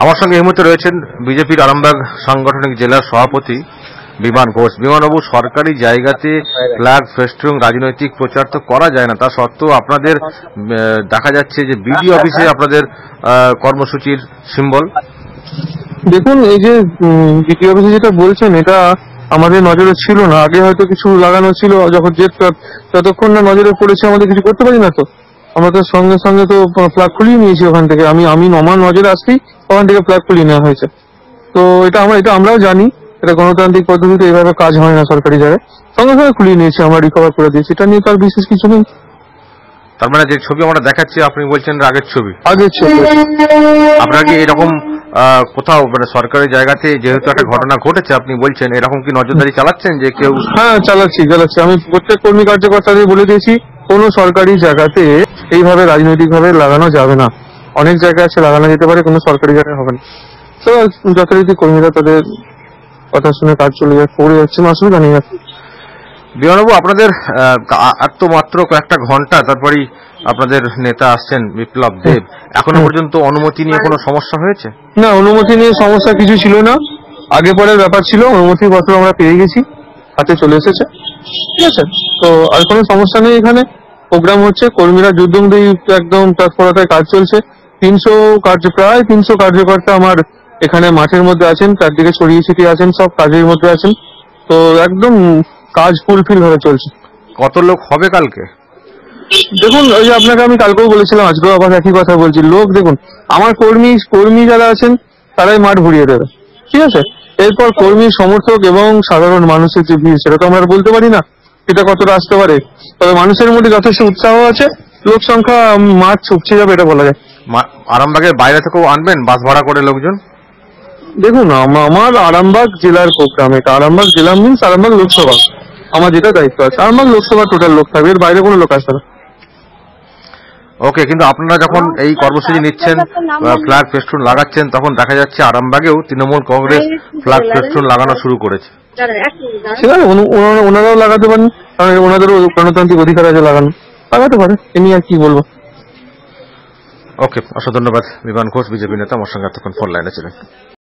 আমার সঙ্গে এই মুহূর্তে রয়েছেন বিজেপির আরামবাগ সাংগঠনিক জেলার সভাপতি বিমান ঘোষ। বিমানবাবু, সরকারি জায়গাতে ফ্ল্যাগ ফেস্টুন রাজনৈতিক প্রচার তো করা যায় না, তা সত্ত্বেও আপনাদের দেখা যাচ্ছে যে বিডি অফিসে আপনাদের কর্মসূচির সিম্বল। দেখুন, এই যে বিডি অফিসে যেটা বলছেন এটা আমাদের নজরে ছিল না। আগে হয়তো কিছু লাগানো ছিল, যখন যতক্ষণ না নজরে পড়েছে আমাদের কিছু করতে পারি না। তো আমরা তো সঙ্গে সঙ্গে তো ফ্ল্যাগ খুলিয়ে নিয়েছি ওখান থেকে। আমি আমার নজরে আসতেই ওখান থেকে ফ্ল্যাগ খুলিয়ে নেওয়া হয়েছে। তো এটা আমরাও জানি এটা গণতান্ত্রিক পদ্ধতিতে এইভাবে কাজ হয় না সরকারি জায়গায়। সঙ্গে সঙ্গে খুলিয়ে নিয়েছি, আমরা রিকভার করে দিয়েছি। এটা নিয়ে তার বিশেষ কিছু নেই। তার মানে যে ছবি আমরা দেখাচ্ছি আপনি বলছেন আগের ছবি? আগের ছবি। আপনারা কি এরকম কোথাও মানে সরকারি জায়গাতে যেহেতু একটা ঘটনা ঘটেছে আপনি বলছেন, এরকম কি নজরদারি চালাচ্ছেন যে কেউ? হ্যাঁ, চালাচ্ছি। আমি প্রত্যেক কর্মী কার্যকর্তাদের বলে দিয়েছি কোনো সরকারি জায়গাতে এইভাবে রাজনৈতিক ভাবে লাগানো যাবে না। অনেক জায়গায় আছে লাগানো যেতে পারে, কোনো সরকারি জায়গায় হবে না। তো যথারীতি কর্মীরা তাদের কথা শুনে কাজ করে যাচ্ছে, অসুবিধা নেই। বিমানবাবু, আপনাদের আর তো মাত্র কয়েকটা ঘন্টা, তারপরেই আপনাদের নেতা আসছেন বিপ্লব দেব। এখনো পর্যন্ত অনুমতি নিয়ে কোনো সমস্যা হয়েছে? না, অনুমতি নিয়ে সমস্যা কিছু ছিল না। আগে পরের ব্যাপার ছিল। অনুমতি পত্র আমরা পেয়ে গেছি, হাতে চলে এসেছে। ঠিক আছে, তো আর কোনো সমস্যা নেই। এখানে প্রোগ্রাম হচ্ছে, কর্মীরা যুদ্ধমুখী একদম তৎপরতায় কাজ চলছে। প্রায় 300 কার্যকর্তা আমার এখানে মাঠের মধ্যে আছেন, চারদিকে ছড়িয়ে ছিটিয়ে আছেন, সব কাজের মধ্যে আছেন। তো একদম কাজ ফুলফিল ভাবে চলছে। কত লোক হবে কালকে? দেখুন, ওই যে আপনাকে আমি কালকেও বলেছিলাম, আজকেও আবার একই কথা বলছি। লোক দেখুন, আমার কর্মী যারা আছেন তারাই মাঠ ভরিয়ে দেবে। ঠিক আছে, এরপর কর্মী সমর্থক এবং সাধারণ মানুষের যে ভিড়, সেটা তো আমরা বলতে পারি না এটা কতটা আসতে পারে। তবে মানুষের মধ্যে যথেষ্ট উৎসাহ আছে, লোক সংখ্যা মাঠ ছুপছে যাবে এটা বলা যায়। আরামবাগের বাইরে থেকেও আনবেন বাস ভাড়া করে লোকজন? দেখুন, আমার আরামবাগ জেলার প্রোগ্রাম এটা। আরামবাগ জেলা মিনস আরামবাগ লোকসভা। আমার যেটা দায়িত্ব আছে, আরামবাগ লোকসভা টোটাল লোক থাকবে, এর বাইরে কোনো লোক আসবে না। ওকে, কিন্তু আপনারা যখন এই কর্মসূচি নিচ্ছেন, ফ্ল্যাগ ফেস্টুন লাগাচ্ছেন, তখন দেখা যাচ্ছে আরামবাগেও তৃণমূল কংগ্রেস ফ্ল্যাগ ফেস্টুন লাগানো শুরু করেছে। ঠিক আছে, ওনারাও লাগাতে পারেন, কারণ ওনাদেরও গণতান্ত্রিক অধিকার আছে লাগানো, লাগাতে পারে। এ নিয়ে আর কি বলবো। ওকে, অসংখ্য ধন্যবাদ বিমান ঘোষ, বিজেপি নেতা, আমার সঙ্গে এতক্ষণ ফোন লাইনে ছিলেন।